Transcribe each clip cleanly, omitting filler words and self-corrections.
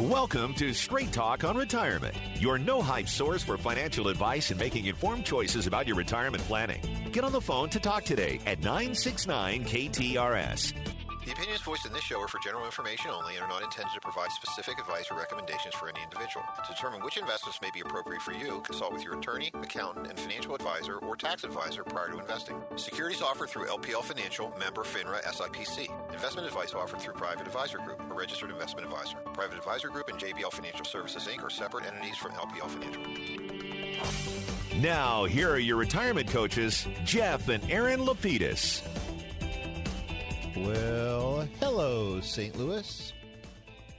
Welcome to Straight Talk on Retirement, your no-hype source for financial advice and making informed choices about your retirement planning. Get on the phone to talk today at 969-KTRS. The opinions voiced in this show are for general information only and are not intended to provide specific advice or recommendations for any individual. To determine which investments may be appropriate for you, consult with your attorney, accountant, and financial advisor or tax advisor prior to investing. Securities offered through LPL Financial, member FINRA SIPC. Investment advice offered through Private Advisor Group, a registered investment advisor. Private Advisor Group and JBL Financial Services, Inc. are separate entities from LPL Financial. Now, here are your retirement coaches, Jeff and Aaron Lapidus. Well, hello, St. Louis,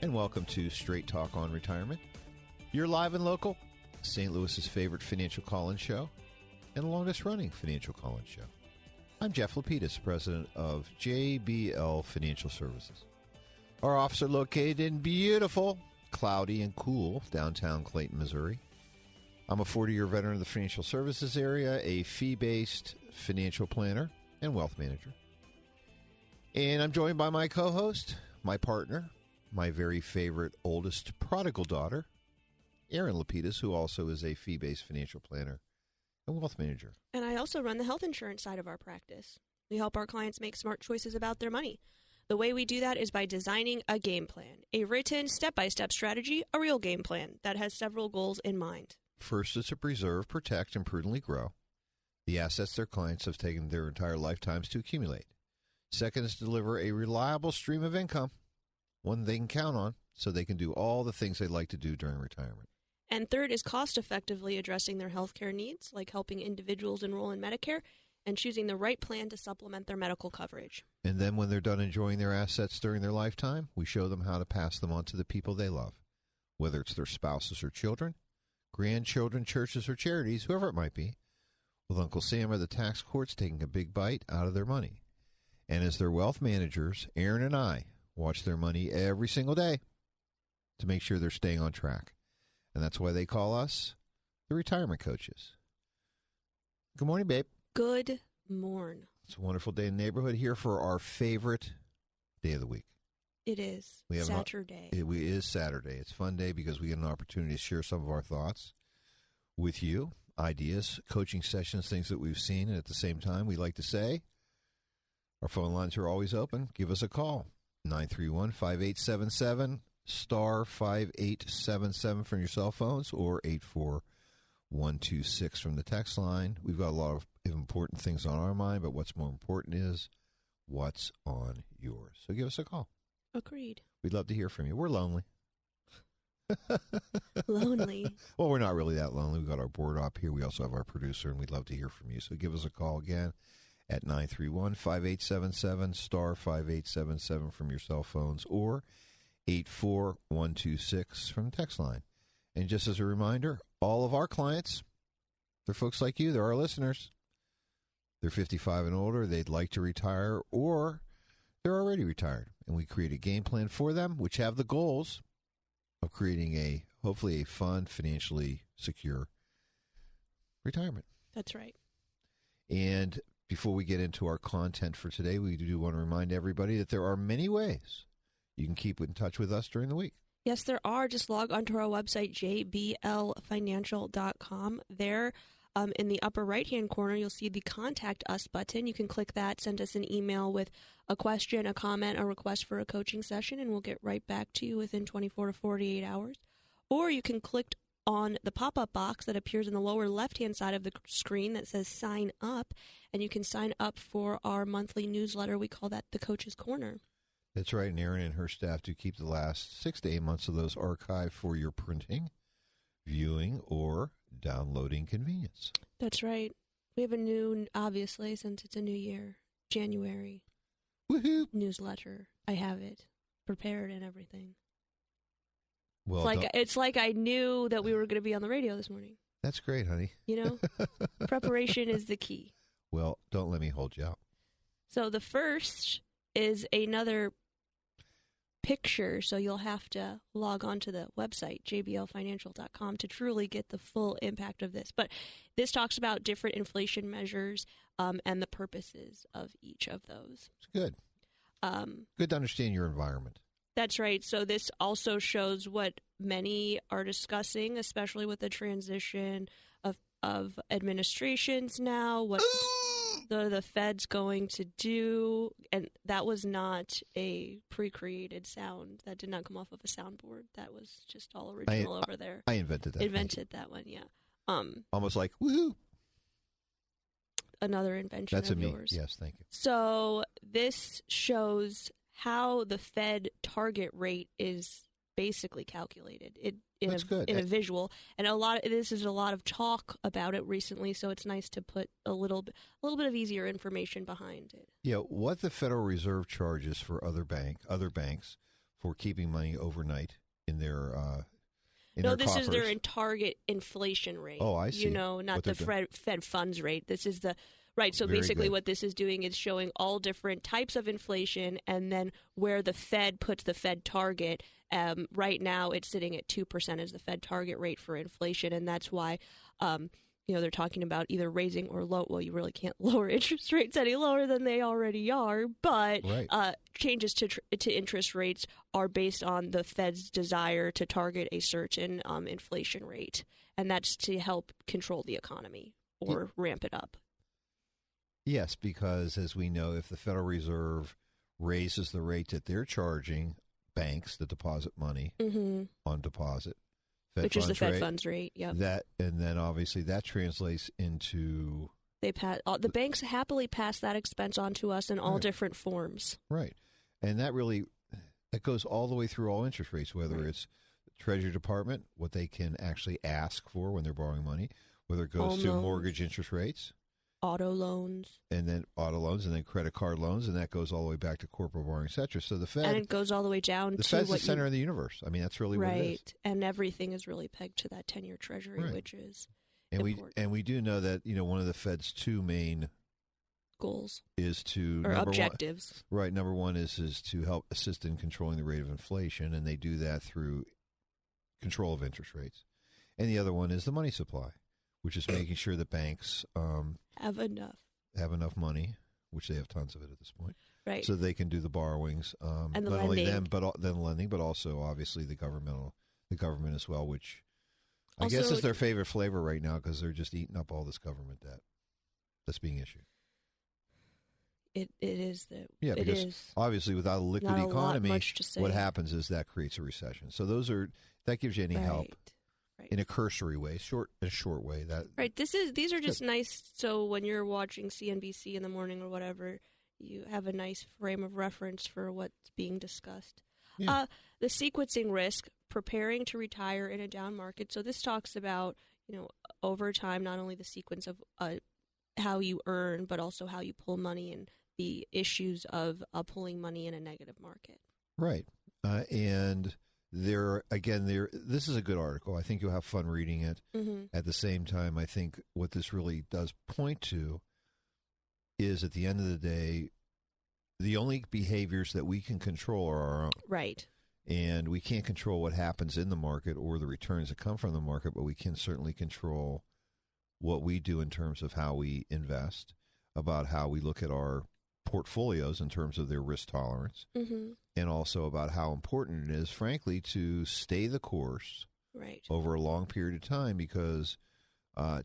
and welcome to Straight Talk on Retirement. You're live and local, St. Louis's favorite financial call-in show and longest-running financial call-in show. I'm Jeff Lapidus, president of JBL Financial Services. Our offices are located in beautiful, cloudy, and cool downtown Clayton, Missouri. I'm a 40-year veteran of the financial services area, a fee-based financial planner and wealth manager. And I'm joined by my co-host, my partner, my very favorite oldest prodigal daughter, Aaron Lapidus, who also is a fee-based financial planner and wealth manager. And I also run the health insurance side of our practice. We help our clients make smart choices about their money. The way we do that is by designing a game plan, a written step-by-step strategy, a real game plan that has several goals in mind. First is to preserve, protect, and prudently grow the assets their clients have taken their entire lifetimes to accumulate. Second is to deliver a reliable stream of income, one they can count on, so they can do all the things they'd like to do during retirement. And third is cost-effectively addressing their health care needs, like helping individuals enroll in Medicare and choosing the right plan to supplement their medical coverage. And then when they're done enjoying their assets during their lifetime, we show them how to pass them on to the people they love, whether it's their spouses or children, grandchildren, churches, or charities, whoever it might be, with Uncle Sam or the tax courts taking a big bite out of their money. And as their wealth managers, Aaron and I watch their money every single day to make sure they're staying on track. And that's why they call us the retirement coaches. Good morning, babe. Good morn. It's a wonderful day in the neighborhood here for our favorite day of the week. It is Saturday. It is Saturday. It's a fun day because we get an opportunity to share some of our thoughts with you, ideas, coaching sessions, things that we've seen. And at the same time, we like to say, our phone lines are always open. Give us a call, 931-5877, star 5877 from your cell phones, or 84126 from the text line. We've got a lot of important things on our mind, but what's more important is what's on yours. So give us a call. Agreed. We'd love to hear from you. We're lonely. Lonely? Well, we're not really that lonely. We've got our board up here. We also have our producer, and we'd love to hear from you. So give us a call again at 931-5877, star 5877 from your cell phones, or 84126 from the text line. And just as a reminder, all of our clients, they're folks like you. They're our listeners. They're 55 and older. They'd like to retire, or they're already retired. And we create a game plan for them, which have the goals of creating hopefully a fun, financially secure retirement. That's right. And before we get into our content for today, we do want to remind everybody that there are many ways you can keep in touch with us during the week. Yes, there are. Just log onto our website, jblfinancial.com. There, in the upper right-hand corner, you'll see the Contact Us button. You can click that, send us an email with a question, a comment, a request for a coaching session, and we'll get right back to you within 24 to 48 hours. Or you can click on the pop-up box that appears in the lower left-hand side of the screen that says Sign Up, and you can sign up for our monthly newsletter. We call that the Coach's Corner. That's right, and Erin and her staff do keep the last 6 to 8 months of those archived for your printing, viewing, or downloading convenience. That's right. We have a new, obviously, since it's a new year, January Woohoo! Newsletter. I have it prepared and everything. Well, it's like I knew that we were going to be on the radio this morning. That's great, honey. You know, preparation is the key. Well, don't let me hold you out. So the first is another picture, so you'll have to log on to the website, jblfinancial.com, to truly get the full impact of this. But this talks about different inflation measures and the purposes of each of those. It's good. Good to understand your environment. That's right. So this also shows what many are discussing, especially with the transition of administrations now, what the Fed's going to do. And that was not a pre-created sound. That did not come off of a soundboard. That was just all original over there. I invented that. Invented that one, yeah. Almost like, woohoo. Another invention That's of a me. yours. Yes, thank you. So this shows how the Fed target rate is basically calculated in a visual, and this is a lot of talk about it recently. So it's nice to put a little bit of easier information behind it. Yeah, what the Federal Reserve charges for other banks for keeping money overnight in their this coffers. Is their target inflation rate. Oh, I see. Not what the Fed funds rate. This is the right. So Very basically, good. what this is doing is showing all different types of inflation, and then where the Fed puts the Fed target. Right now, it's sitting at 2% as the Fed target rate for inflation, and that's why they're talking about either raising or low. Well, you really can't lower interest rates any lower than they already are, but right. Changes to interest rates are based on the Fed's desire to target a certain inflation rate, and that's to help control the economy or ramp it up. Yes, because as we know, if the Federal Reserve raises the rate that they're charging banks to deposit money on deposit, which is the Fed funds rate, and then obviously that translates into the banks happily pass that expense on to us in all different forms. Right, and that goes all the way through all interest rates, whether it's the Treasury Department, what they can actually ask for when they're borrowing money, whether it goes to mortgage interest rates. Auto loans, and then credit card loans, and that goes all the way back to corporate borrowing, et cetera. So the Fed, and it goes all the way down. The Fed's the center of the universe. I mean, that's really what it is. And everything is really pegged to that 10-year Treasury, which is important. We do know that one of the Fed's two main goals is to objectives. Number one is to help assist in controlling the rate of inflation, and they do that through control of interest rates. And the other one is the money supply, which is making sure that banks have enough money, which they have tons of it at this point, right? So they can do the borrowings, and the not lending. only them, but then lending, but also obviously the government as well, which I guess is their favorite flavor right now because they're just eating up all this government debt that's being issued. It is that. Yeah, because obviously without a liquid economy, what happens is that creates a recession. So that gives you any help. In a cursory way, a short way. These are just nice. So when you're watching CNBC in the morning or whatever, you have a nice frame of reference for what's being discussed. Yeah. The sequencing risk, preparing to retire in a down market. So this talks about over time, not only the sequence of how you earn, but also how you pull money and the issues of pulling money in a negative market. Right, and. This is a good article. I think you'll have fun reading it. Mm-hmm. At the same time, I think what this really does point to is at the end of the day, the only behaviors that we can control are our own. Right. And we can't control what happens in the market or the returns that come from the market, but we can certainly control what we do in terms of how we invest, about how we look at our portfolios in terms of their risk tolerance, and also about how important it is, frankly, to stay the course over a long period of time, because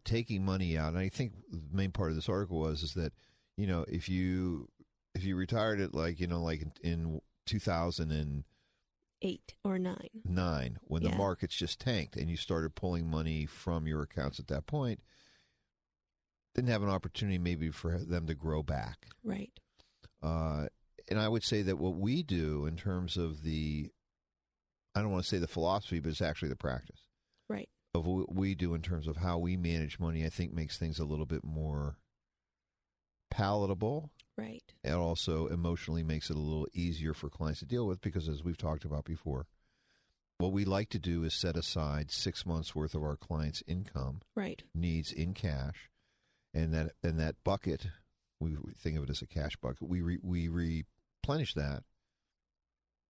taking money out, and I think the main part of this article is that if you retired at in 2008 or 9 when the markets just tanked and you started pulling money from your accounts at that point, didn't have an opportunity maybe for them to grow back. Right. And I would say that what we do in terms of I don't want to say the philosophy, but it's actually the practice. Right. Of what we do in terms of how we manage money, I think makes things a little bit more palatable. Right. And also emotionally makes it a little easier for clients to deal with, because as we've talked about before, what we like to do is set aside 6 months worth of our clients' income needs in cash, and that bucket, we think of it as a cash bucket. We replenish that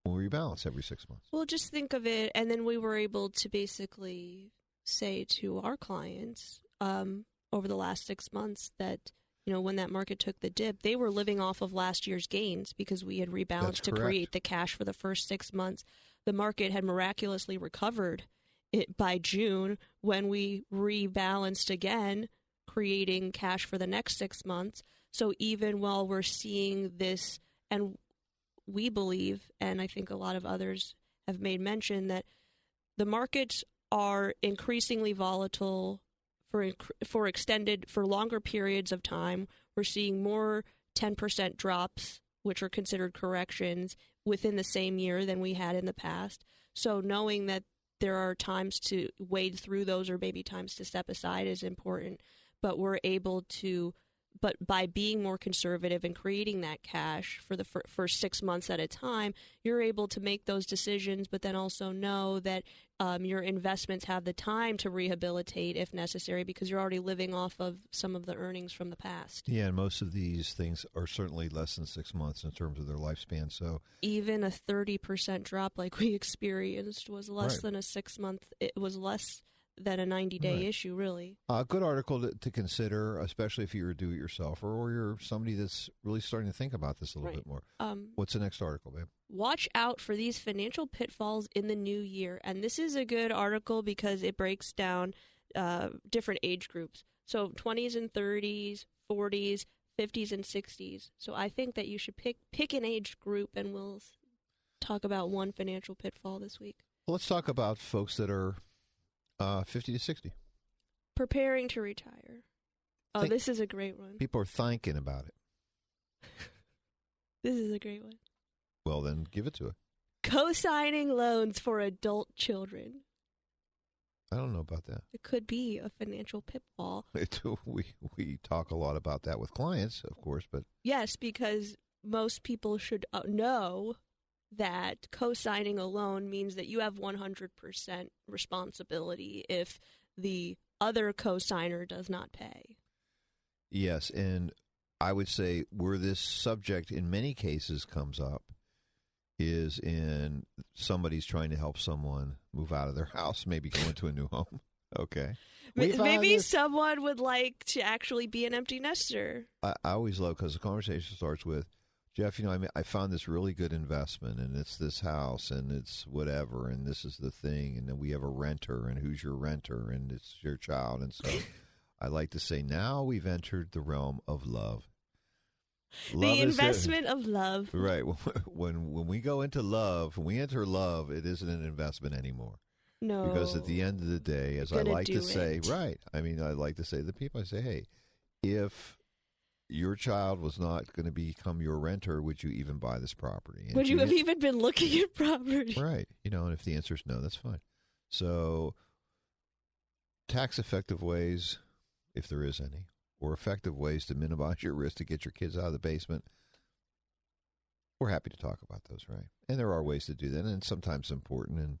when we rebalance every 6 months. Well, just think of it, and then we were able to basically say to our clients over the last 6 months that when that market took the dip, they were living off of last year's gains because we had rebalanced to create the cash for the first 6 months. The market had miraculously recovered it by June when we rebalanced again, creating cash for the next 6 months. So even while we're seeing this, and we believe, and I think a lot of others have made mention, that the markets are increasingly volatile for longer periods of time. We're seeing more 10% drops, which are considered corrections, within the same year than we had in the past. So knowing that there are times to wade through those or maybe times to step aside is important. But we're able to, but by being more conservative and creating that cash for the first 6 months at a time, you're able to make those decisions, but then also know that your investments have the time to rehabilitate if necessary because you're already living off of some of the earnings from the past. Yeah, and most of these things are certainly less than 6 months in terms of their lifespan. So even a 30% drop like we experienced was less than a 6 month. It was less than a 90-day issue, really. A good article to consider, especially if you're a do-it-yourselfer or you're somebody that's really starting to think about this a little bit more. What's the next article, babe? Watch out for these financial pitfalls in the new year. And this is a good article because it breaks down different age groups. So 20s and 30s, 40s, 50s and 60s. So I think that you should pick an age group, and we'll talk about one financial pitfall this week. Well, let's talk about folks that are 50 to 60. Preparing to retire. Oh, this is a great one. People are thinking about it. This is a great one. Well, then give it to it. Co-signing loans for adult children. I don't know about that. It could be a financial pitfall. We talk a lot about that with clients, of course, but yes, because most people should know that co-signing a loan means that you have 100% responsibility if the other co-signer does not pay. Yes, and I would say where this subject in many cases comes up is in somebody's trying to help someone move out of their house, maybe go into a new home. Okay. Maybe someone would like to actually be an empty nester. I always love, because the conversation starts with, Jeff, I found this really good investment, and it's this house, and it's whatever, and this is the thing, and then we have a renter, and who's your renter, and it's your child. And so I like to say, now we've entered the realm of love. The investment of love. Right. When we go into love, when we enter love, it isn't an investment anymore. No. Because at the end of the day, as I like to say, I like to say to the people, I say, hey, if your child was not going to become your renter, would you even buy this property? And would you have even been looking at property? Right. And if the answer is no, that's fine. So tax-effective ways, if there is any, or effective ways to minimize your risk to get your kids out of the basement, we're happy to talk about those, right? And there are ways to do that, and sometimes important, and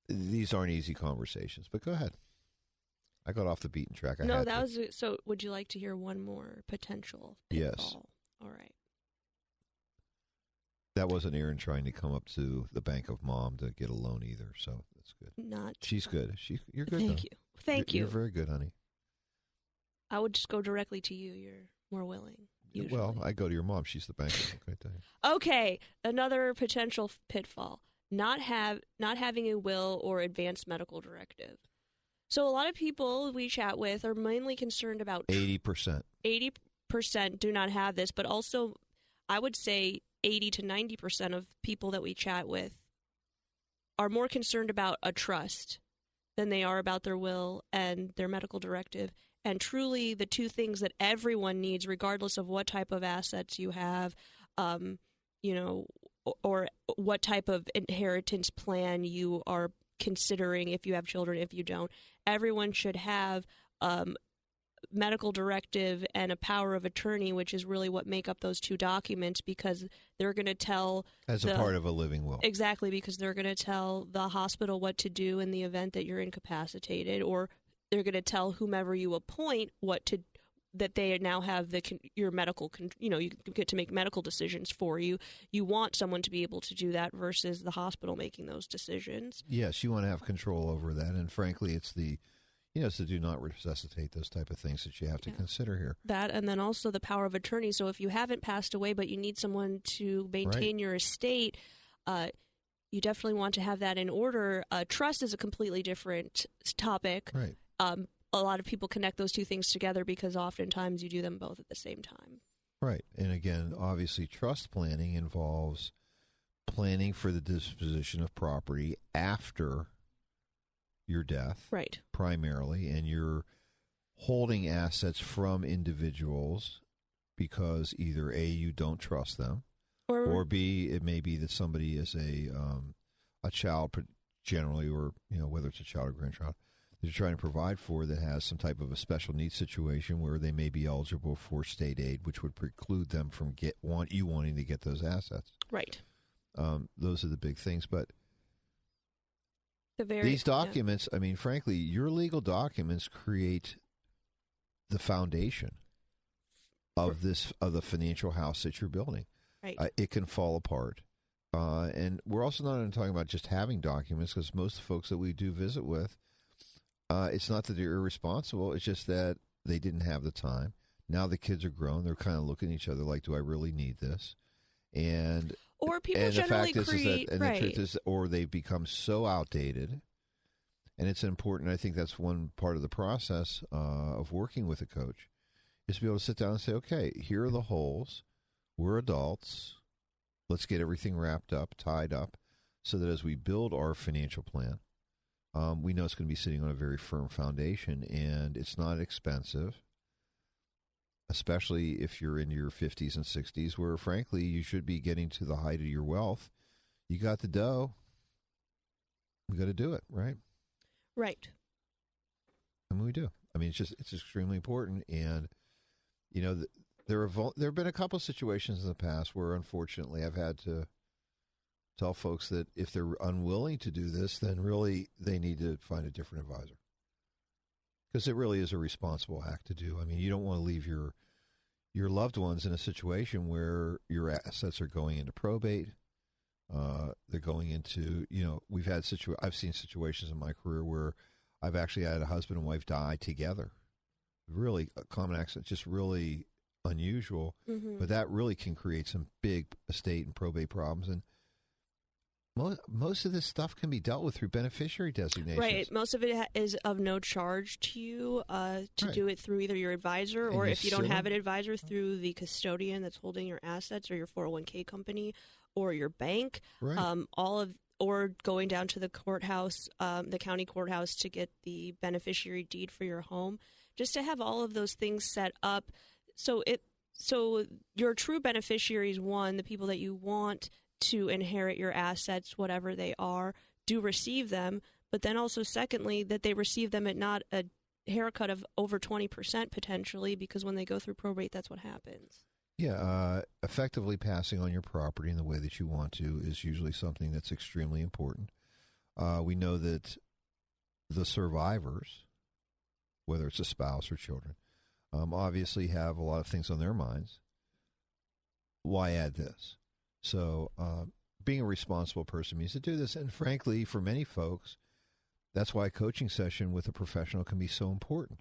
these aren't easy conversations. But go ahead. I got off the beaten track. So would you like to hear one more potential pitfall? Yes. All right. That wasn't Erin trying to come up to the Bank of Mom to get a loan either, so that's good. She's good. You're good. Thank you. You're very good, honey. I would just go directly to you. You're more willing. Usually. Well, I go to your mom. She's the banker. Okay, another potential pitfall: not having a will or advanced medical directive. So a lot of people we chat with are mainly concerned about 80%. 80% do not have this, but also I would say 80 to 90% of people that we chat with are more concerned about a trust than they are about their will and their medical directive. And truly, the two things that everyone needs, regardless of what type of assets you have, or what type of inheritance plan you are considering, if you have children, if you don't, everyone should have medical directive and a power of attorney, which is really what make up those two documents, because they're going to tell as a part of a living will. Exactly, because they're going to tell the hospital what to do in the event that you're incapacitated, or they're going to tell whomever you appoint that they now have your medical, you get to make medical decisions for you. You want someone to be able to do that versus the hospital making those decisions. Yes, you want to have control over that. And frankly, it's So do not resuscitate those type of things that you have to consider here. That, and then also the power of attorney. So if you haven't passed away, but you need someone to maintain your estate, you definitely want to have that in order. Trust is a completely different topic. Right. A lot of people connect those two things together because oftentimes you do them both at the same time. Right. And again, obviously, trust planning involves planning for the disposition of property after your death, right? Primarily, and you're holding assets from individuals because either A, you don't trust them, or B, it may be that somebody is a child, generally, or whether it's a child or grandchild, that you're trying to provide for that has some type of a special needs situation where they may be eligible for state aid, which would preclude them from wanting to get those assets. Right. Those are the big things, but these documents, I mean, frankly, your legal documents create the foundation of the financial house that you're building. Right. It can fall apart. And we're also not even talking about just having documents, because most of the folks that we do visit with, it's not that they're irresponsible. It's just that they didn't have the time. Now the kids are grown. They're kind of looking at each other like, do I really need this? Or people generally create, the truth is, or they've become so outdated. And it's important. I think that's one part of the process of working with a coach, is to be able to sit down and say, okay, here are the holes. We're adults. Let's get everything wrapped up, tied up, so that as we build our financial plan, we know it's going to be sitting on a very firm foundation, and it's not expensive, especially if you're in your 50s and 60s, where, frankly, you should be getting to the height of your wealth. You got the dough. We got to do it, right? Right. I mean, we do. I mean, it's extremely important. And, there have been a couple of situations in the past where, unfortunately, I've had to tell folks that if they're unwilling to do this, then really they need to find a different advisor. Because it really is a responsible act to do. I mean, you don't want to leave your loved ones in a situation where your assets are going into probate. They're going into, I've seen situations in my career where I've actually had a husband and wife die together. Really a common accident, just really unusual. Mm-hmm. But that really can create some big estate and probate problems. And most of this stuff can be dealt with through beneficiary designations. Right. Most of it is of no charge to you do it through either your advisor, or if you don't have an advisor, through the custodian that's holding your assets, or your 401k company, or your bank. Right. Or going down to the courthouse, the county courthouse, to get the beneficiary deed for your home. Just to have all of those things set up, so your true beneficiaries, one, the people that you want to inherit your assets, whatever they are, do receive them, but then also, secondly, that they receive them at not a haircut of over 20% potentially, because when they go through probate, that's what happens. Yeah, effectively passing on your property in the way that you want to is usually something that's extremely important. We know that the survivors, whether it's a spouse or children, obviously have a lot of things on their minds. Why add this? So being a responsible person means to do this. And frankly, for many folks, that's why a coaching session with a professional can be so important.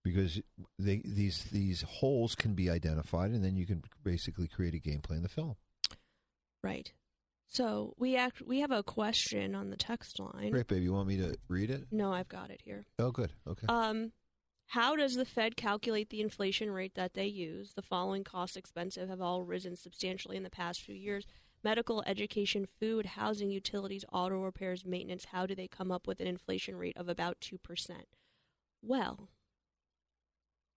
Because these holes can be identified, and then you can basically create a game plan to fill them. Right. So we have a question on the text line. Great, babe. You want me to read it? No, I've got it here. Oh, good. Okay. How does the Fed calculate the inflation rate that they use? The following costs expensive have all risen substantially in the past few years: medical, education, food, housing, utilities, auto repairs, maintenance. How do they come up with an inflation rate of about 2%? Well,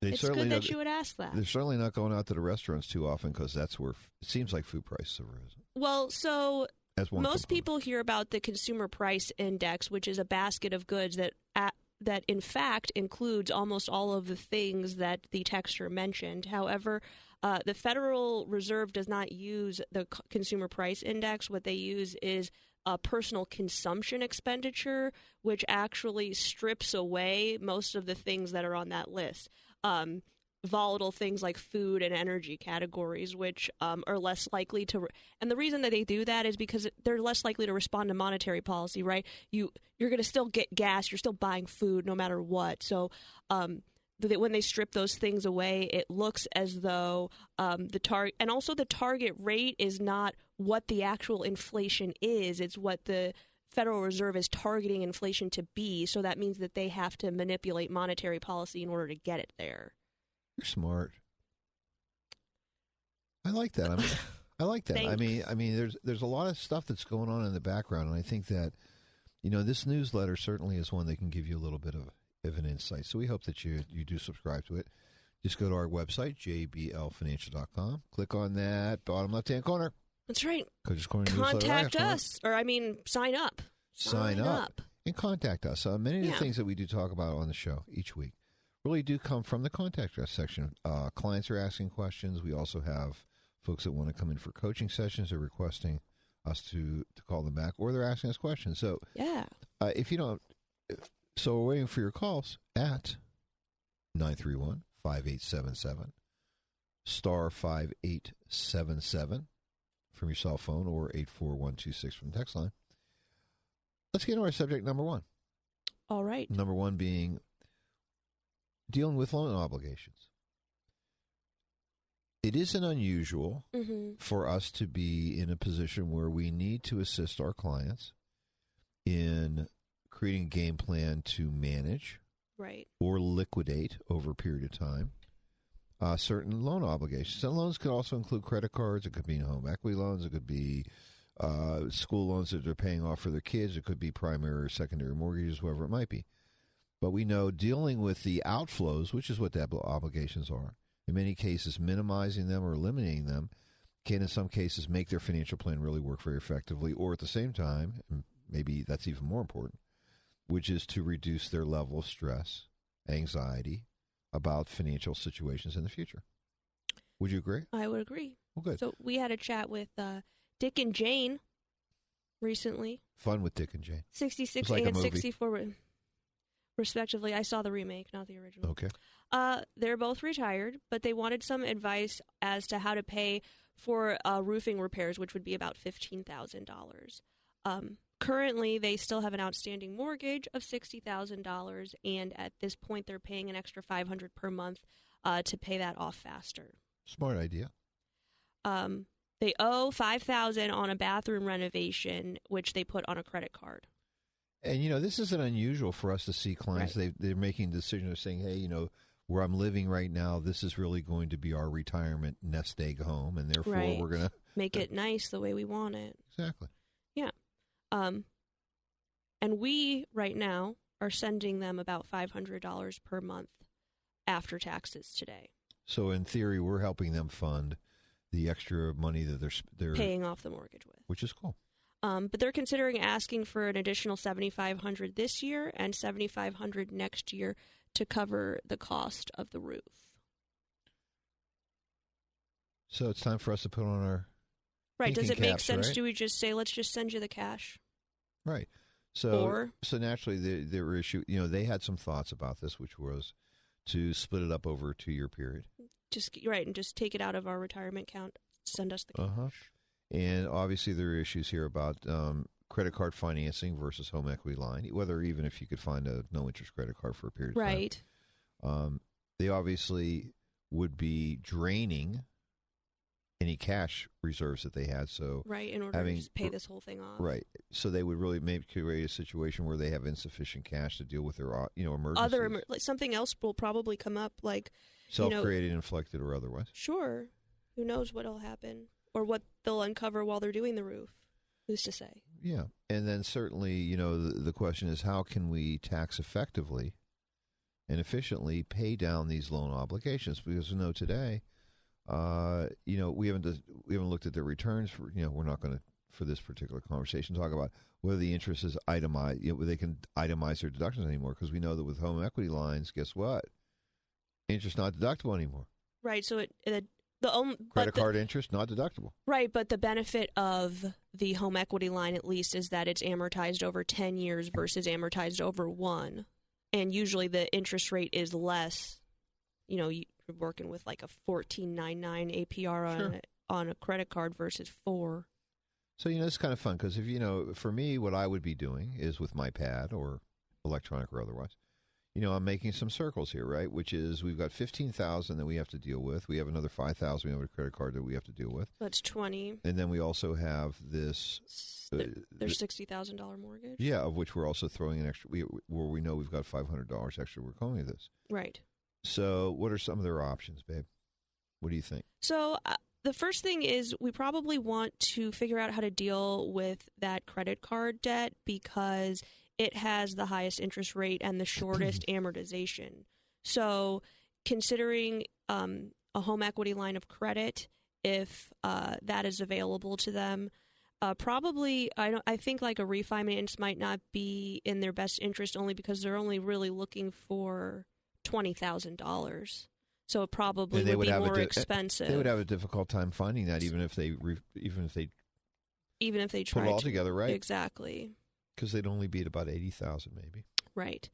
it's good that you would ask that. They're certainly not going out to the restaurants too often, because that's where it seems like food prices have risen. Well, so most people hear about the Consumer Price Index, which is a basket of goods that in fact includes almost all of the things that the texter mentioned. However, the Federal Reserve does not use the Consumer Price Index. What they use is personal consumption expenditure, which actually strips away most of the things that are on that list. volatile things like food and energy categories, which are less likely to. And the reason that they do that is because they're less likely to respond to monetary policy, right? You're going to still get gas. You're still buying food no matter what. So when they strip those things away, it looks as though the target rate is not what the actual inflation is. It's what the Federal Reserve is targeting inflation to be. So that means that they have to manipulate monetary policy in order to get it there. You're smart. I like that. I like that. I mean, there's a lot of stuff that's going on in the background, and I think that, this newsletter certainly is one that can give you a little bit of an insight. So we hope that you do subscribe to it. Just go to our website, jblfinancial.com. Click on that bottom left-hand corner. That's right. Contact us, or sign up. Sign up and contact us. Many of the things that we do talk about on the show each week really do come from the contact us section. Clients are asking questions. We also have folks that want to come in for coaching sessions. They're requesting us to call them back, or they're asking us questions. So if you don't, so we're waiting for your calls at 931-5877, star 5877 from your cell phone, or 84126 from the text line. Let's get into our subject number one. All right. Number one being dealing with loan obligations. It isn't unusual for us to be in a position where we need to assist our clients in creating a game plan to manage or liquidate over a period of time certain loan obligations. And loans could also include credit cards. It could be home equity loans. It could be school loans that they're paying off for their kids. It could be primary or secondary mortgages, whatever it might be. But we know dealing with the outflows, which is what the obligations are, in many cases minimizing them or eliminating them, can in some cases make their financial plan really work very effectively, or at the same time, maybe that's even more important, which is to reduce their level of stress, anxiety about financial situations in the future. Would you agree? I would agree. Well, good. So we had a chat with Dick and Jane recently. Fun with Dick and Jane. 66 like and 64, respectively. I saw the remake, not the original. Okay. They're both retired, but they wanted some advice as to how to pay for roofing repairs, which would be about $15,000. Currently, they still have an outstanding mortgage of $60,000, and at this point, they're paying an extra $500 per month to pay that off faster. Smart idea. They owe $5,000 on a bathroom renovation, which they put on a credit card. And, this isn't unusual for us to see clients. Right. They're making decisions of saying, hey, where I'm living right now, this is really going to be our retirement nest egg home, and therefore we're going to make it nice the way we want it. Exactly. Yeah. And we, right now, are sending them about $500 per month after taxes today. So, in theory, we're helping them fund the extra money that they're paying off the mortgage with. Which is cool. But they're considering asking for an additional $7,500 this year and $7,500 next year to cover the cost of the roof. So it's time for us to put on our Does it make caps, sense? Right? Do we just say, let's just send you the cash? Right. So naturally, their issue, they had some thoughts about this, which was to split it up over a 2-year period. And just take it out of our retirement account, send us the cash. And obviously, there are issues here about credit card financing versus home equity line, whether even if you could find a no-interest credit card for a period of time. They obviously would be draining any cash reserves that they had. So in order to just pay this whole thing off. Right. So they would really maybe create a situation where they have insufficient cash to deal with their emergencies. Something else will probably come up, like self-created, inflicted, or otherwise. Sure. Who knows what'll happen or what they'll uncover while they're doing the roof. Who's to say? Yeah. And then certainly, the question is, how can we tax effectively and efficiently pay down these loan obligations? Because today, we haven't looked at their returns. We're not going to, for this particular conversation, talk about whether the interest is itemized. They can itemize their deductions anymore, because we know that with home equity lines, guess what? Interest not deductible anymore. Right. So credit card interest not deductible. Right, but the benefit of the home equity line, at least, is that it's amortized over 10 years versus amortized over 1. And usually the interest rate is less, you're working with like a 14.99 APR on a credit card versus 4. So, it's kind of fun because for me, what I would be doing is with my pad or electronic or otherwise, I'm making some circles here, right? Which is we've got 15,000 that we have to deal with. We have another 5,000 we have a credit card that we have to deal with. That's 20. And then we also have this. There's $60,000 mortgage. Yeah, of which we're also throwing an extra, where we know we've got $500 extra. We're calling this. Right. So what are some of their options, babe? What do you think? So the first thing is we probably want to figure out how to deal with that credit card debt because it has the highest interest rate and the shortest amortization. So considering a home equity line of credit, if that is available to them, probably I think like a refinance might not be in their best interest only because they're only really looking for $20,000. So it probably would be more expensive. They would have a difficult time finding that even if they tried put it all together, right? Exactly. Because they'd only be at about 80,000 maybe. Right.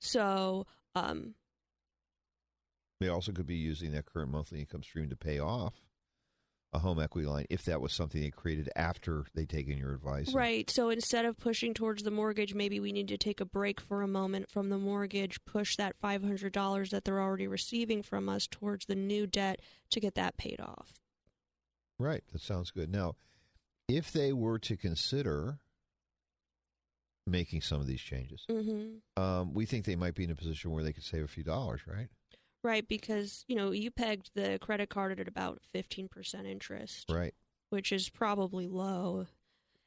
So they also could be using that current monthly income stream to pay off a home equity line if that was something they created after they taken your advice. Right. So instead of pushing towards the mortgage, maybe we need to take a break for a moment from the mortgage, push that $500 that they're already receiving from us towards the new debt to get that paid off. Right. That sounds good. Now, if they were to consider making some of these changes, we think they might be in a position where they could save a few dollars, right? Right, because, you pegged the credit card at about 15% interest. Right. Which is probably low.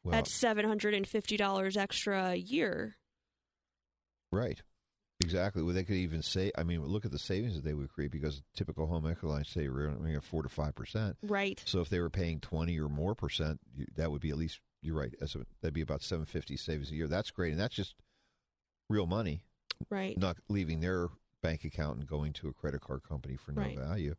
Well, That's $750 extra a year. Right. Exactly. Well, they could even say, look at the savings that they would create because typical home equity lines say we're only at 4 to 5%. Right. So if they were paying 20 or more percent, that would be at least, you're right, that'd be about $750 savings a year. That's great. And that's just real money. Right. Not leaving their bank account and going to a credit card company for no value.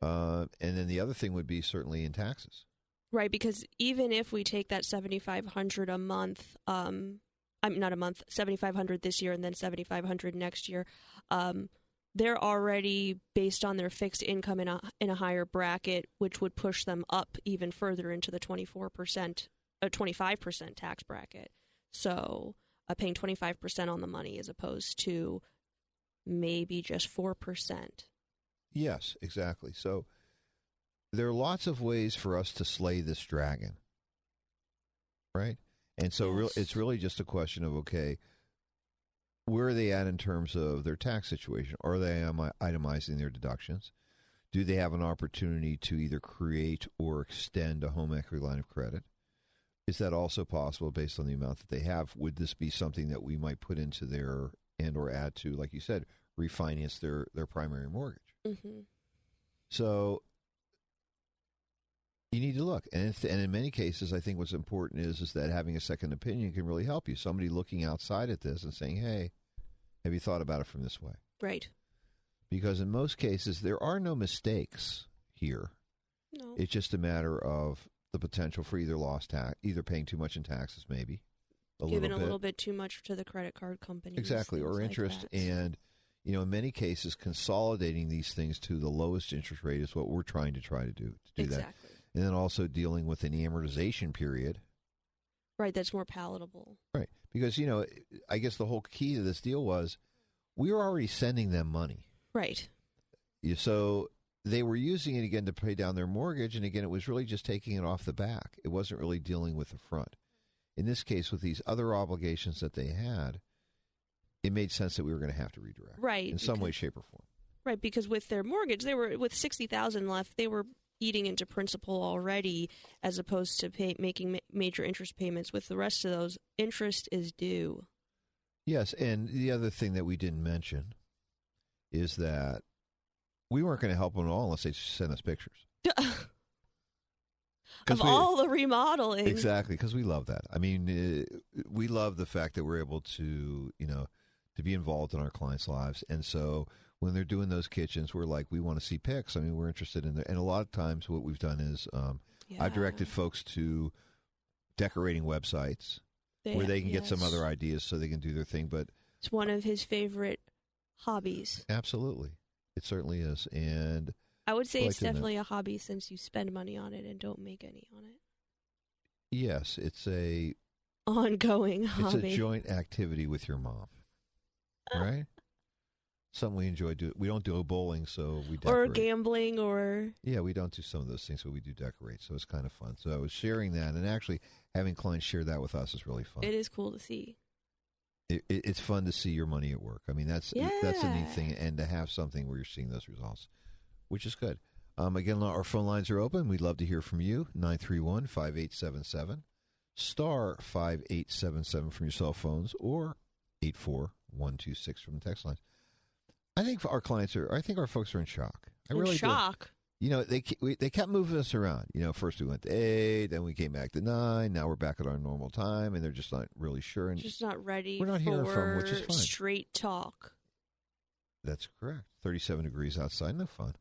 And then the other thing would be certainly in taxes. Right, because even if we take that $7,500 a month, not a month, $7,500 this year and then $7,500 next year, they're already based on their fixed income in a higher bracket, which would push them up even further into the 25% tax bracket. So paying 25% on the money as opposed to maybe just 4%. Yes, exactly. So there are lots of ways for us to slay this dragon, right? And so it's really just a question of, okay, where are they at in terms of their tax situation? Are they itemizing their deductions? Do they have an opportunity to either create or extend a home equity line of credit? Is that also possible based on the amount that they have? Would this be something that we might put into their and or add to, like you said, refinance their primary mortgage? Mm-hmm. So you need to look. And in many cases, I think what's important is that having a second opinion can really help you. Somebody looking outside at this and saying, hey, have you thought about it from this way? Right. Because in most cases, there are no mistakes here. No. It's just a matter of the potential for either paying too much in taxes, maybe. Giving a little bit too much to the credit card companies. Exactly, or interest. Like and, in many cases, consolidating these things to the lowest interest rate is what we're trying to do exactly. that. And then also dealing with an amortization period. Right, that's more palatable. Right, because, I guess the whole key to this deal was we were already sending them money. Right. So they were using it again to pay down their mortgage, and again, it was really just taking it off the back. It wasn't really dealing with the front. In this case, with these other obligations that they had, it made sense that we were going to have to redirect. Right. In some way, shape, or form. Right, because with their mortgage, they were with $60,000 left, they were eating into principal already as opposed to making major interest payments. With the rest of those, interest is due. Yes, and the other thing that we didn't mention is that we weren't going to help them at all unless they sent us pictures. Of all the remodeling. Exactly, because we love that. We love the fact that we're able to, to be involved in our clients' lives. And so when they're doing those kitchens, we're like, we want to see pics. We're interested in that. And a lot of times what we've done is I've directed folks to decorating websites where they can get some other ideas so they can do their thing. But it's one of his favorite hobbies. Absolutely. It certainly is. And I would say I'd it's like to know- definitely a hobby since you spend money on it and don't make any on it. yes, it's a Ongoing hobby. It's a joint activity with your mom, right? Something we enjoy doing. We don't do bowling, so we decorate. Or gambling, or Yeah, we don't do some of those things, but we do decorate, so it's kind of fun. So I was sharing that, and actually having clients share that with us is really fun. it is cool to see. It's fun to see your money at work. I mean, that's a neat Yeah. thing, and to have something where you're seeing those results, which is good. Again, our phone lines are open. We'd love to hear from you. 931-5877, star 5877 from your cell phones, or 84126 from the text lines. I think our folks are in shock. I really do. Shock. You know, they kept moving us around. You know, first we went to 8, then we came back to 9. Now we're back at our normal time, and they're just not really sure. And Just not ready We're not for hearing from 'em, which is fine. straight talk. that's correct. 37 degrees outside, no fun.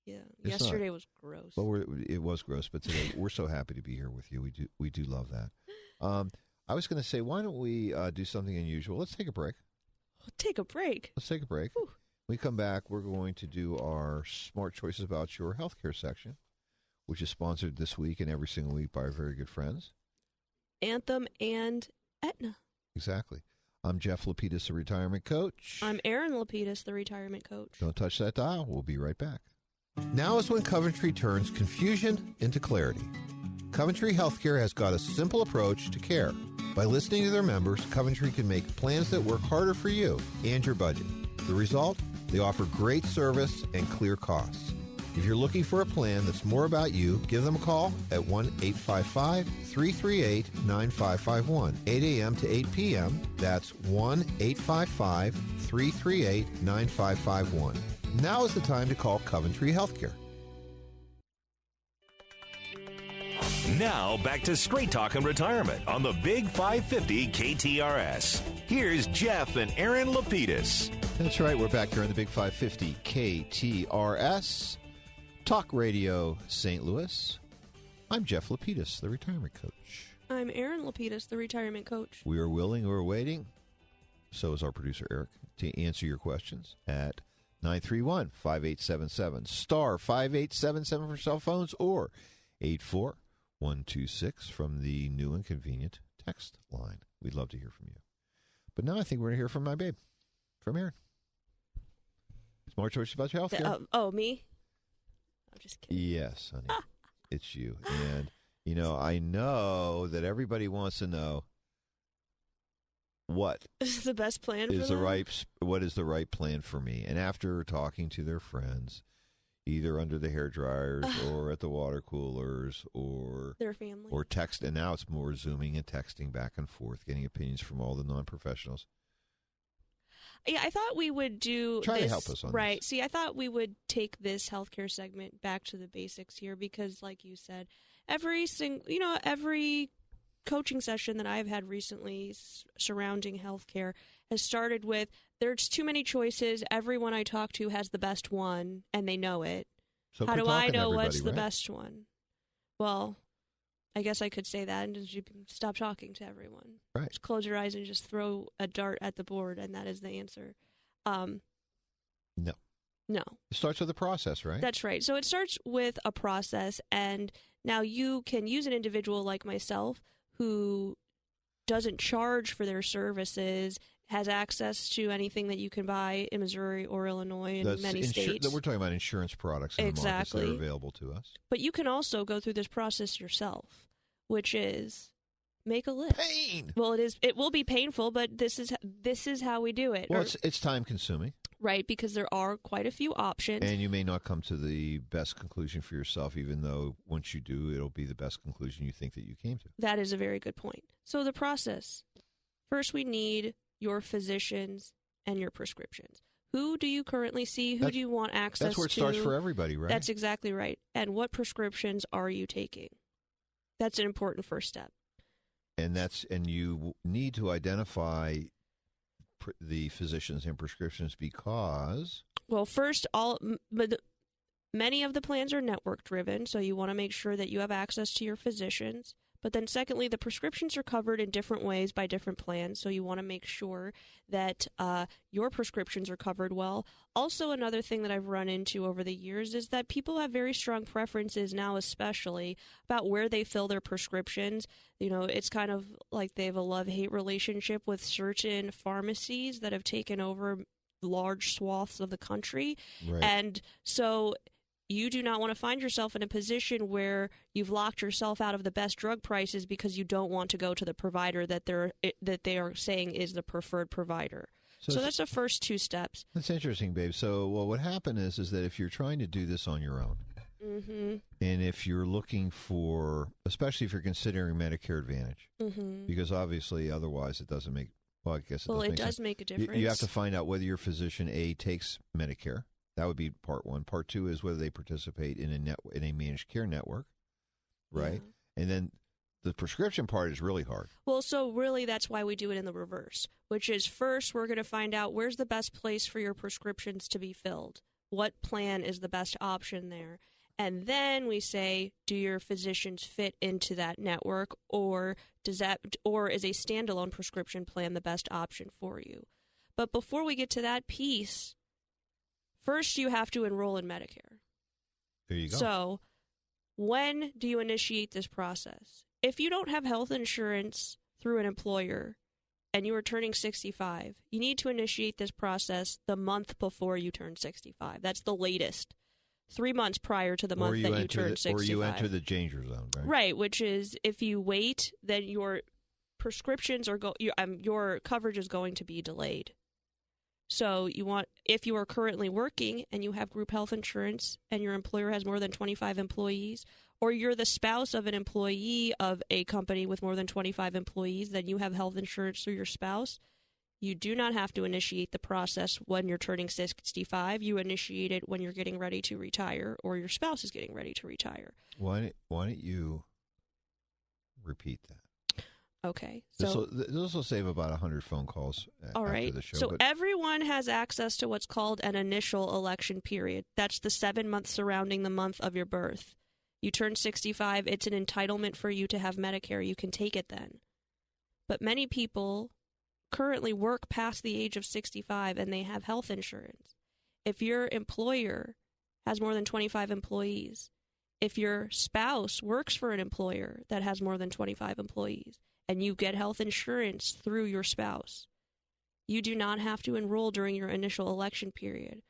Yeah. It's Yesterday was gross. Well, it was gross, but today we're so happy to be here with you. We do love that. I was going to say, why don't we do something unusual? Let's take a break. Take a break. Let's take a break. Whew. When we come back, we're going to do our Smart Choices About Your Healthcare section, which is sponsored this week and every single week by our very good friends. Anthem and Aetna. Exactly. I'm Jeff Lapidus, a retirement coach. I'm Erin Lapidus, the retirement coach. Don't touch that dial. We'll be right back. Now is when Coventry turns confusion into clarity. Coventry Healthcare has got a simple approach to care. By listening to their members, Coventry can make plans that work harder for you and your budget. The result? They offer great service and clear costs. If you're looking for a plan that's more about you, give them a call at 1-855-338-9551, 8 a.m. to 8 p.m. That's 1-855-338-9551. Now is the time to call Coventry Healthcare. Now back to Straight Talk and Retirement on the Big 550 KTRS. Here's Jeff and Erin Lapidus. That's right. We're back here on the Big 550 KTRS Talk Radio St. Louis. I'm Jeff Lapidus, the retirement coach. I'm Erin Lapidus, the retirement coach. We are willing, we're waiting, so is our producer Eric, to answer your questions at 931-5877, star 5877 for cell phones, or 84126 from the new and convenient text line. We'd love to hear from you. But now I think we're going to hear from my babe, from Erin. Smart Choices About Your Healthcare. Me? I'm just kidding. Yes, honey. It's you. And, you know, I know that everybody wants to know what This is the best plan is for the them? what is the right plan for me. And after talking to their friends, either under the hair dryers or at the water coolers or Their family. or text, and now it's more Zooming and texting back and forth, getting opinions from all the non-professionals. Yeah, I thought we would do Try to this, help us on right. this. See, I thought we would take this healthcare segment back to the basics here because, like you said, every coaching session that I've had recently surrounding healthcare has started with there's too many choices. Everyone I talk to has the best one, and they know it. So How quit do I talking to know what's everybody, the right? best one? Well, I guess I could say that and just stop talking to everyone. Right. Just close your eyes and just throw a dart at the board, and that is the answer. No. No. It starts with a process, right? That's right. So it starts with a process, and now you can use an individual like myself who doesn't charge for their services, has access to anything that you can buy in Missouri or Illinois and many states. We're talking about insurance products in the markets that are available to us. But you can also go through this process yourself, which is make a list. Pain. Well, it will be painful, but this is how we do it. Well, it's time consuming. Right, because there are quite a few options. And you may not come to the best conclusion for yourself, even though once you do, it'll be the best conclusion you think that you came to. That is a very good point. So the process. First, we need your physicians and your prescriptions. Who do you currently see? Who do you want access to? That's where it starts for everybody, right? That's exactly right. And what prescriptions are you taking? That's an important first step. And you need to identify the physicians and prescriptions because... Well, first, many of the plans are network driven, so you want to make sure that you have access to your physicians. But then secondly, the prescriptions are covered in different ways by different plans, so you want to make sure that your prescriptions are covered well. Also, another thing that I've run into over the years is that people have very strong preferences now, especially about where they fill their prescriptions. You know, it's kind of like they have a love-hate relationship with certain pharmacies that have taken over large swaths of the country. Right. And so you do not want to find yourself in a position where you've locked yourself out of the best drug prices because you don't want to go to the provider that they are saying is the preferred provider. So that's the first two steps. That's interesting, babe. So, well, what happened is that if you're trying to do this on your own, and if you're looking for, especially if you're considering Medicare Advantage, because obviously otherwise it doesn't make, well, I guess it does make a difference. You have to find out whether your physician, A, takes Medicare. That would be part one. Part two is whether they participate in a managed care network, right? Yeah. And then the prescription part is really hard. Well, so really that's why we do it in the reverse, which is first we're going to find out where's the best place for your prescriptions to be filled. What plan is the best option there? And then we say, do your physicians fit into that network, or is a standalone prescription plan the best option for you? But before we get to that piece, first, you have to enroll in Medicare. There you go. So, when do you initiate this process? If you don't have health insurance through an employer and you are turning 65, you need to initiate this process the month before you turn 65. That's the latest. 3 months prior to the month that you turn 65. Or you enter the danger zone, right? Right, which is if you wait, then your prescriptions your coverage is going to be delayed. So if you are currently working and you have group health insurance and your employer has more than 25 employees, or you're the spouse of an employee of a company with more than 25 employees, then you have health insurance through your spouse. You do not have to initiate the process when you're turning 65. You initiate it when you're getting ready to retire or your spouse is getting ready to retire. Why don't you repeat that? Okay. So this will save about 100 phone calls after the show. So everyone has access to what's called an initial election period. That's the 7 months surrounding the month of your birth. You turn 65. It's an entitlement for you to have Medicare. You can take it then. But many people currently work past the age of 65 and they have health insurance. If your employer has more than 25 employees, if your spouse works for an employer that has more than 25 employees, and you get health insurance through your spouse, you do not have to enroll during your initial election period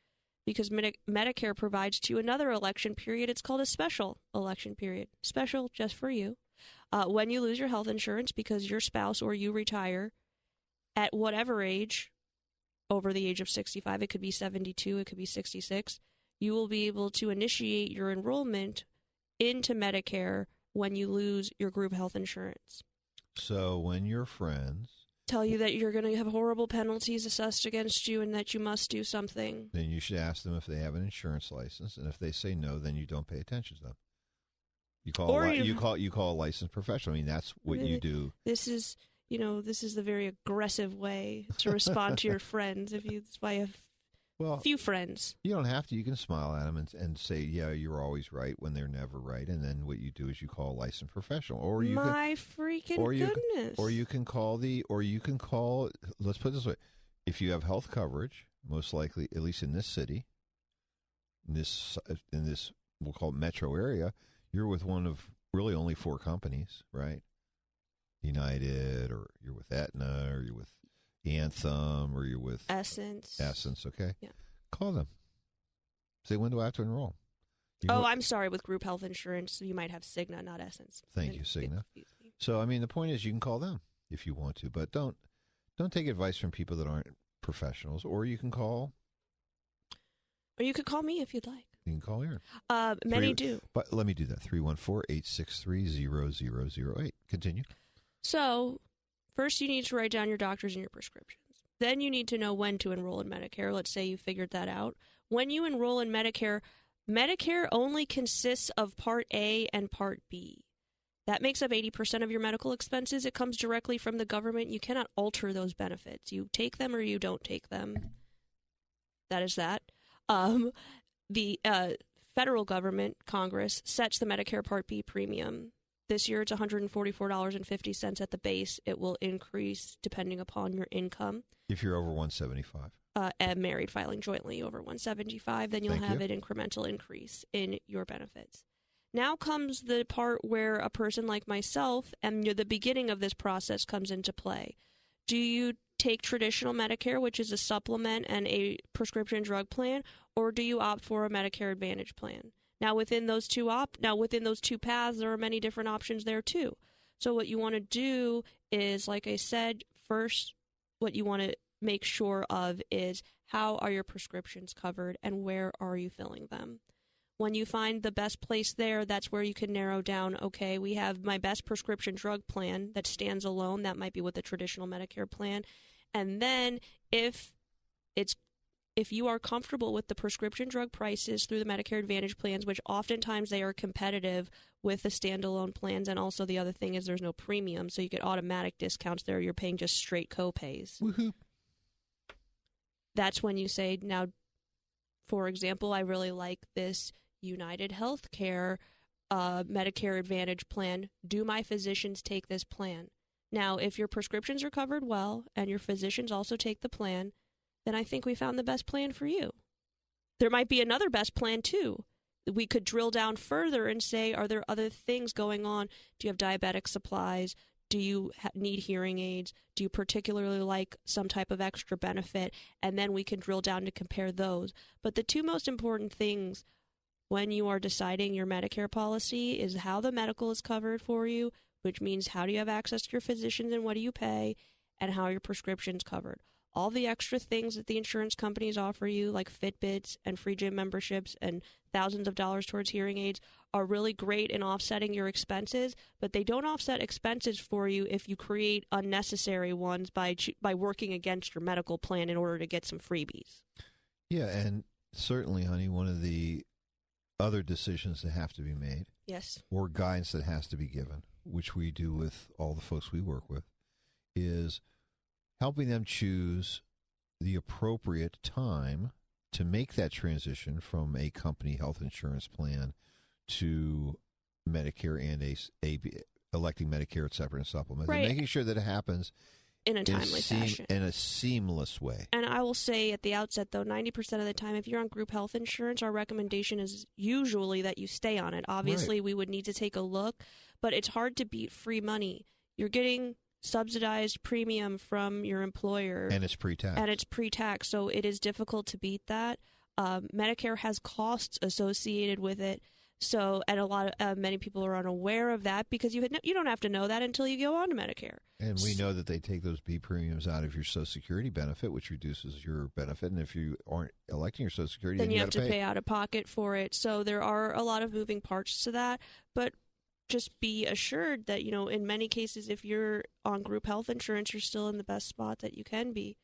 because Medicare provides to you another election period. It's called a special election period, special just for you. When you lose your health insurance because your spouse or you retire at whatever age, over the age of 65, it could be 72, it could be 66, you will be able to initiate your enrollment into Medicare when you lose your group health insurance. So when your friends tell you that you're going to have horrible penalties assessed against you and that you must do something, then you should ask them if they have an insurance license, and if they say no, then you don't pay attention to them. You call a licensed professional. I mean, that's what you do. This is the very aggressive way to respond to your friends. That's why I have few friends. You don't have to. You can smile at them and say, yeah, you're always right when they're never right. And then what you do is you call a licensed professional. Or you goodness. Or you can call, let's put it this way. If you have health coverage, most likely, at least in this city, in this, we'll call it metro area, you're with one of really only 4 companies, right? United, or you're with Aetna, or you're with Anthem, or you're with Essence, okay? Yeah. Call them. Say, when do I have to enroll? I'm sorry, with group health insurance, you might have Cigna, not Essence. Thank you, Cigna. So, I mean, the point is you can call them if you want to, but don't take advice from people that aren't professionals, or you can call. Or you could call me if you'd like. You can call Aaron. Many do. But let me do that. 314-863-0008. Continue. So, first you need to write down your doctors and your prescriptions. Then you need to know when to enroll in Medicare. Let's say you figured that out. When you enroll in Medicare, Medicare only consists of Part A and Part B. That makes up 80% of your medical expenses. It comes directly from the government. You cannot alter those benefits. You take them or you don't take them. That is that. The federal government, Congress, sets the Medicare Part B premium. This year it's $144.50 at the base. It will increase depending upon your income. If you're over 175. And married filing jointly over 175, then you'll have an incremental increase in your benefits. Now comes the part where a person like myself, and the beginning of this process comes into play. Do you take traditional Medicare, which is a supplement and a prescription drug plan, or do you opt for a Medicare Advantage plan? Now, within those two paths, there are many different options there too. So what you want to do is, like I said, first, what you want to make sure of is how are your prescriptions covered and where are you filling them? When you find the best place there, that's where you can narrow down, okay, we have my best prescription drug plan that stands alone. That might be with the traditional Medicare plan. And then if you are comfortable with the prescription drug prices through the Medicare Advantage plans, which oftentimes they are competitive with the standalone plans, and also the other thing is there's no premium, so you get automatic discounts there. You're paying just straight co-pays. Woohoo. That's when you say, now, for example, I really like this United Healthcare Medicare Advantage plan. Do my physicians take this plan? Now, if your prescriptions are covered well and your physicians also take the plan, then I think we found the best plan for you. There might be another best plan too. We could drill down further and say, are there other things going on? Do you have diabetic supplies? Do you need hearing aids? Do you particularly like some type of extra benefit? And then we can drill down to compare those. But the two most important things when you are deciding your Medicare policy is how the medical is covered for you, which means how do you have access to your physicians and what do you pay, and how your prescription's covered. All the extra things that the insurance companies offer you, like Fitbits and free gym memberships and thousands of dollars towards hearing aids, are really great in offsetting your expenses, but they don't offset expenses for you if you create unnecessary ones by working against your medical plan in order to get some freebies. Yeah, and certainly, honey, one of the other decisions that have to be made, yes, or guidance that has to be given, which we do with all the folks we work with, is helping them choose the appropriate time to make that transition from a company health insurance plan to Medicare and electing Medicare separate and supplement. Right. And making sure that it happens in a timely fashion. In a seamless way. And I will say at the outset, though, 90% of the time, if you're on group health insurance, our recommendation is usually that you stay on it. Obviously, we would need to take a look, but it's hard to beat free money. You're getting subsidized premium from your employer. And it's pre-tax. So it is difficult to beat that. Medicare has costs associated with it. So, and many people are unaware of that because you don't have to know that until you go on to Medicare. And we know that they take those B premiums out of your Social Security benefit, which reduces your benefit. And if you aren't electing your Social Security, then you have to pay out of pocket for it. So there are a lot of moving parts to that. But just be assured that, in many cases, if you're on group health insurance, you're still in the best spot that you can be.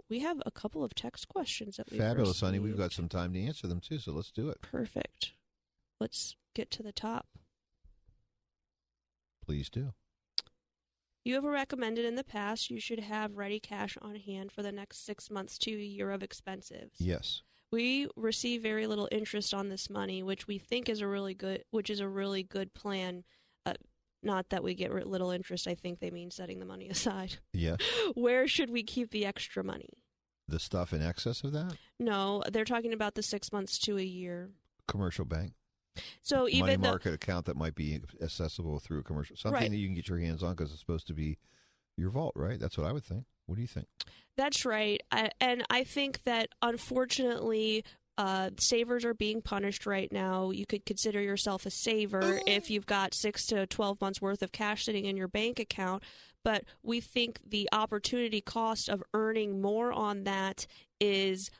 We have a couple of text questions that we've Fabulous, received. honey. We've got some time to answer them, too, so let's do it. Perfect. Let's get to the top. Please do. You have recommended in the past you should have ready cash on hand for the next 6 months to a year of expenses. Yes. We receive very little interest on this money, which we think is a really good plan. Not that we get little interest. I think they mean setting the money aside. Yeah. Where should we keep the extra money? The stuff in excess of that? No, they're talking about the 6 months to a year. Commercial bank. So even money market account that might be accessible through a commercial, something that you can get your hands on because it's supposed to be your vault, right? That's what I would think. What do you think? That's right. And I think that unfortunately, savers are being punished right now. You could consider yourself a saver if you've got 6 to 12 months worth of cash sitting in your bank account. But we think the opportunity cost of earning more on that is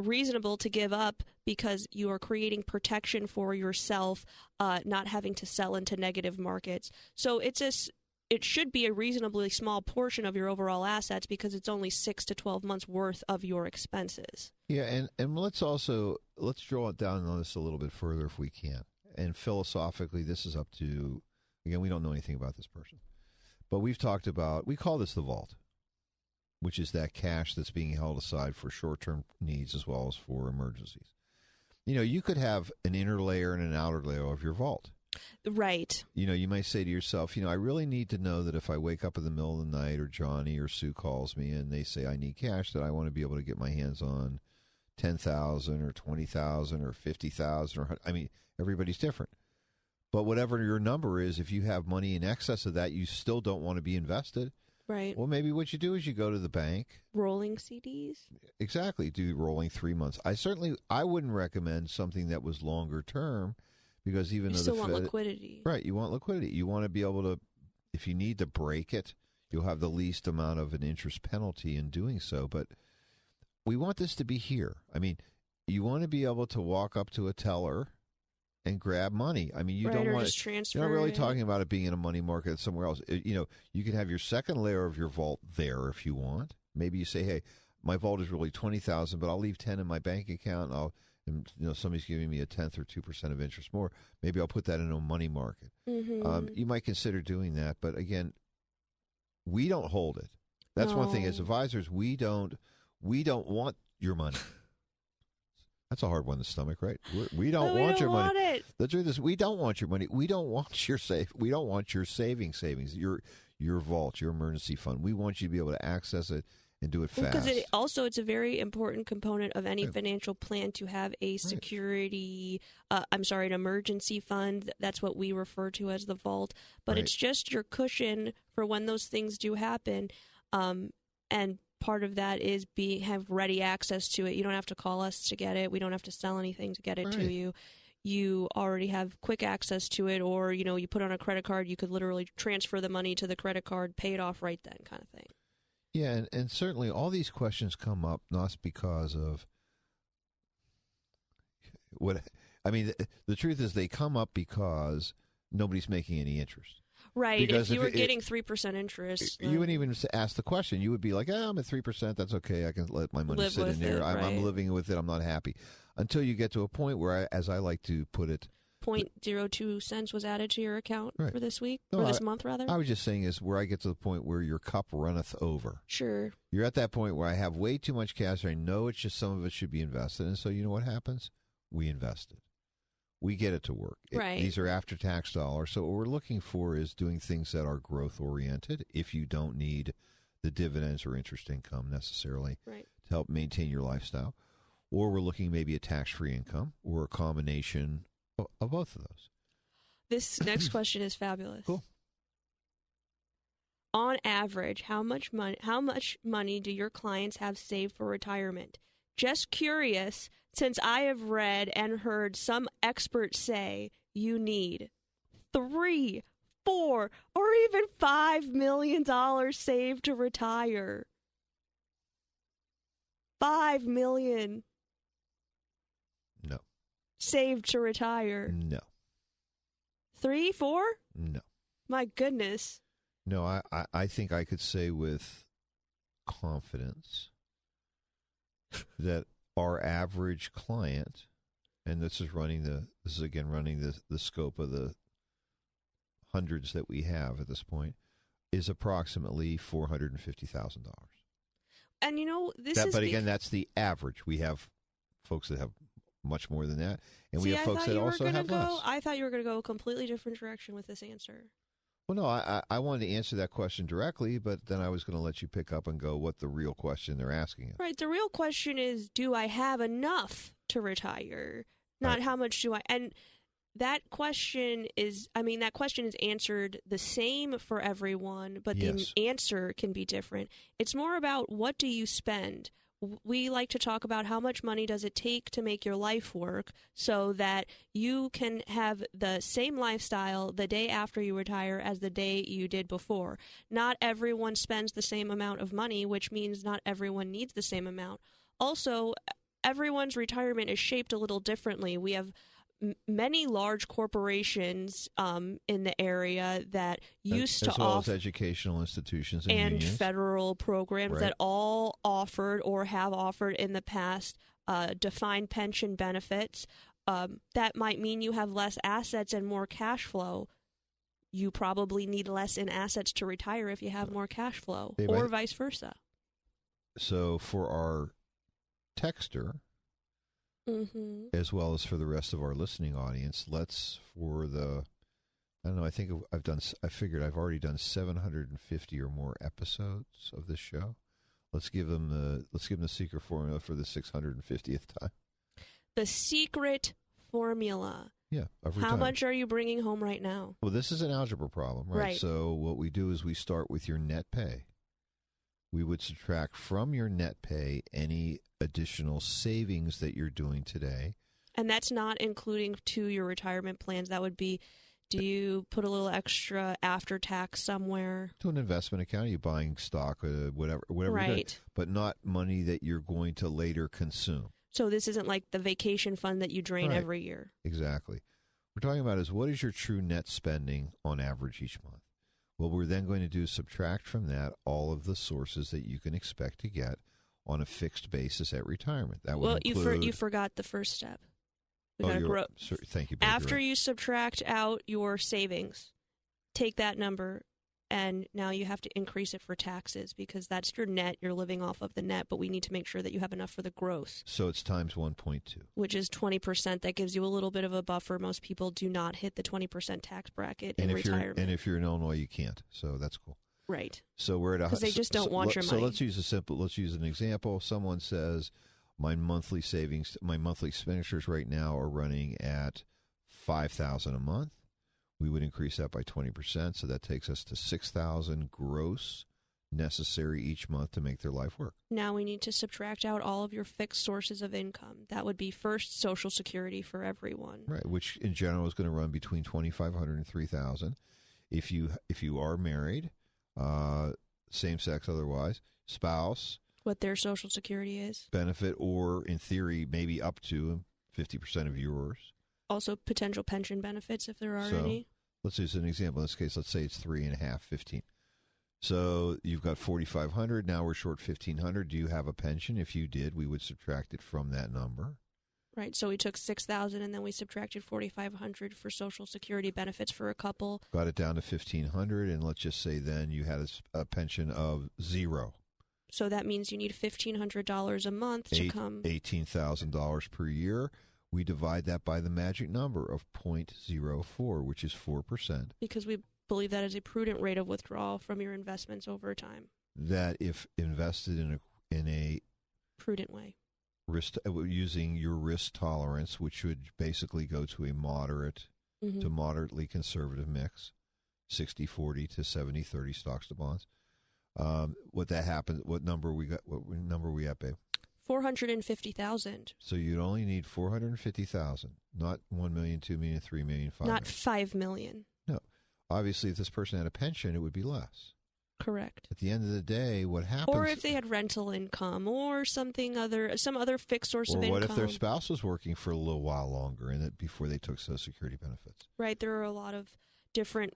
reasonable to give up because you are creating protection for yourself, not having to sell into negative markets. So it should be a reasonably small portion of your overall assets because it's only 6 to 12 months worth of your expenses. Yeah, and let's draw it down on this a little bit further if we can. And philosophically, this is up to, again, we don't know anything about this person. But we call this the vault, which is that cash that's being held aside for short-term needs as well as for emergencies. You could have an inner layer and an outer layer of your vault. Right. You might say to yourself, I really need to know that if I wake up in the middle of the night or Johnny or Sue calls me and they say I need cash, that I want to be able to get my hands on $10,000 or $20,000 or $50,000 or everybody's different. But whatever your number is, if you have money in excess of that, you still don't want to be invested. Right. Well, maybe what you do is you go to the bank. Rolling CDs? Exactly. Do rolling 3 months. I wouldn't recommend something that was longer term because even though you still want liquidity. Right. You want liquidity. You want to be able to, if you need to break it, you'll have the least amount of an interest penalty in doing so. But we want this to be here. You want to be able to walk up to a teller and grab money. You don't want to transfer. You're not really talking about it being in a money market somewhere else. You can have your second layer of your vault there if you want. Maybe you say, "Hey, my vault is really 20,000, but I'll leave 10 in my bank account. And somebody's giving me a 10th or 2% of interest more. Maybe I'll put that in a money market." Mm-hmm. You might consider doing that, but again, we don't hold it. That's one thing. As advisors, we don't want your money. That's a hard one to stomach, right? We don't want your money. It. The truth is, we don't want your money. We don't want your We don't want your savings, your vault, your emergency fund. We want you to be able to access it and do it fast. Because it's a very important component of any financial plan to have a security. An emergency fund. That's what we refer to as the vault. But it's just your cushion for when those things do happen, and part of that is have ready access to it. You don't have to call us to get it. We don't have to sell anything to get it to you. You already have quick access to it, or you put on a credit card. You could literally transfer the money to the credit card, pay it off right then, kind of thing. Yeah, and certainly all these questions come up not because of what the truth is they come up because nobody's making any interest. Right. Because if you were getting 3% interest, you wouldn't even ask the question. You would be like, I'm at 3%. That's okay. I can let my money sit in there. I'm living with it. I'm not happy. Until you get to a point where, as I like to put it, 0.02 cents was added to your account for this week, or this month, rather? I was just saying is where I get to the point where your cup runneth over. Sure. You're at that point where I have way too much cash. I know it's just some of it should be invested. And so you know what happens? We invest it. We get it to work. These are after-tax dollars. So what we're looking for is doing things that are growth-oriented if you don't need the dividends or interest income necessarily to help maintain your lifestyle. Or we're looking maybe at tax-free income or a combination of both of those. This next question is fabulous. Cool. On average, how much money do your clients have saved for retirement? Just curious, since I have read and heard some experts say you need $3, $4, or even $5 million saved to retire. $5 million. No. Saved to retire. No. 3, 4? No. My goodness. No, I think I could say with confidence that our average client, and this is running the scope of the hundreds that we have at this point, is approximately $450,000. And but again, that's the average. We have folks that have much more than that, and we have folks that also have less. I thought you were going to go a completely different direction with this answer. Well, no, I wanted to answer that question directly, but then I was going to let you pick up and go what the real question they're asking is. Right. The real question is, do I have enough to retire? Not how much do I... And that question is answered the same for everyone, but the answer can be different. It's more about what do you spend? We like to talk about how much money does it take to make your life work so that you can have the same lifestyle the day after you retire as the day you did before. Not everyone spends the same amount of money, which means not everyone needs the same amount. Also, everyone's retirement is shaped a little differently. We have many large corporations in the area that used to offer, as well as educational institutions and unions. Federal programs that all offered or have offered in the past defined pension benefits. That might mean you have less assets and more cash flow. You probably need less in assets to retire if you have more cash flow, or vice versa. So for our texter, as well as for the rest of our listening audience, let's, for the I don't know. I think I figured I've already done 750 or more episodes of this show. Let's give them the secret formula for the 650th time. The secret formula. Yeah. How much are you bringing home right now? Well, this is an algebra problem, right? So what we do is we start with your net pay. We would subtract from your net pay any additional savings that you're doing today. And that's not including to your retirement plans. That would be, do you put a little extra after tax somewhere? To an investment account, you're buying stock, whatever right. you're doing, but not money that you're going to later consume. So this isn't like the vacation fund that you drain every year. Exactly. What we're talking about is what is your true net spending on average each month? What we're then going to do is subtract from that all of the sources that you can expect to get on a fixed basis at retirement. That would include... you forgot the first step. Thank you. After you subtract out your savings, take that number, and now you have to increase it for taxes because that's your net. You're living off of the net, but we need to make sure that you have enough for the gross. So it's times 1.2. Which is 20%. That gives you a little bit of a buffer. Most people do not hit the 20% tax bracket in retirement. And if you're in Illinois, you can't. So that's cool. Right. So we're at because they just don't want your money. So let's use an example. Someone says, my monthly expenditures right now are running at $5,000 a month. We would increase that by 20%, so that takes us to $6,000 gross necessary each month to make their life work. Now we need to subtract out all of your fixed sources of income. That would be first Social Security for everyone. Right, which in general is going to run between $2,500 and $3,000. If you are married, same sex otherwise, spouse, what their Social Security is, benefit, or in theory maybe up to 50% of yours. Also, potential pension benefits if there are any. Let's use an example. In this case, let's say it's 3.5, 15. So you've got $4,500. Now we're short $1,500. Do you have a pension? If you did, we would subtract it from that number. Right. So we took $6,000 and then we subtracted $4,500 for Social Security benefits for a couple. Got it down to $1,500, and let's just say then you had a pension of $0. So that means you need $1,500 a month to come. $18,000 per year. We divide that by the magic number of 0.04, which is 4%. Because we believe that is a prudent rate of withdrawal from your investments over time. That if invested in a prudent way, using your risk tolerance, which would basically go to a moderate to moderately conservative mix, 60-40 to 70-30 stocks to bonds. What number we at, babe? 450,000. So you'd only need 450,000, not 1 million, 2 million, 3 million, 5 not 5 million. No, obviously, if this person had a pension, it would be less. Correct. At the end of the day, what happens? Or if they had rental income, or some other fixed source of income. Or what if their spouse was working for a little while longer and before they took Social Security benefits? Right. There are a lot of different.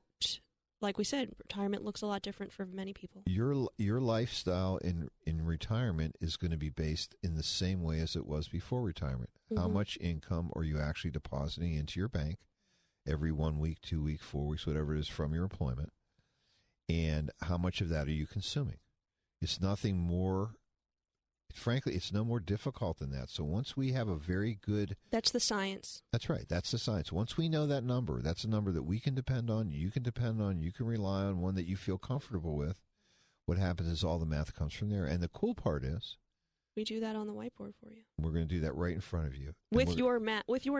Like we said, retirement looks a lot different for many people. Your lifestyle in retirement is going to be based in the same way as it was before retirement. How much income are you actually depositing into your bank every 1 week, 2 weeks, 4 weeks, whatever it is from your employment? And how much of that are you consuming? It's nothing more. Frankly, it's no more difficult than that. So once we have a very good... That's the science. That's right. That's the science. Once we know that number, that's a number that we can depend on, you can rely on, one that you feel comfortable with. What happens is all the math comes from there. And the cool part is... We do that on the whiteboard for you. We're going to do that right in front of you. With your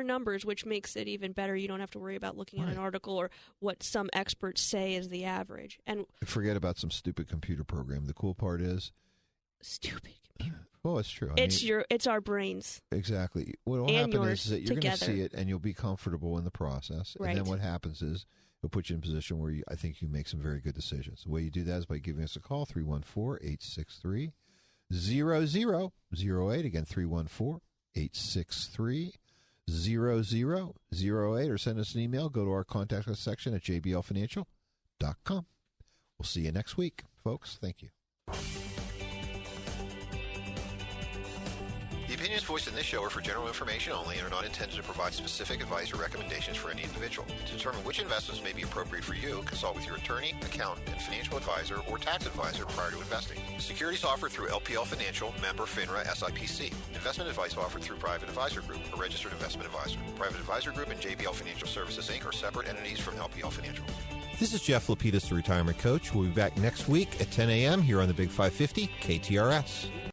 numbers, which makes it even better. You don't have to worry about looking at an article or what some experts say is the average. And forget about some stupid computer program. The cool part is... Stupid computer. Well, it's true. It's our brains. Exactly. What will happen is that you're going to see it and you'll be comfortable in the process. Right. And then what happens is it'll put you in a position where I think you make some very good decisions. The way you do that is by giving us a call, 314-863-0008. Again, 314-863-0008. Or send us an email. Go to our contact us section at jblfinancial.com. We'll see you next week, folks. Thank you. The opinions voiced in this show are for general information only and are not intended to provide specific advice or recommendations for any individual. To determine which investments may be appropriate for you, consult with your attorney, accountant, and financial advisor or tax advisor prior to investing. Securities offered through LPL Financial, member FINRA SIPC. Investment advice offered through Private Advisor Group, a registered investment advisor. Private Advisor Group and JBL Financial Services, Inc. are separate entities from LPL Financial. This is Jeff Lapidus, the retirement coach. We'll be back next week at 10 a.m. here on the Big 550 KTRS.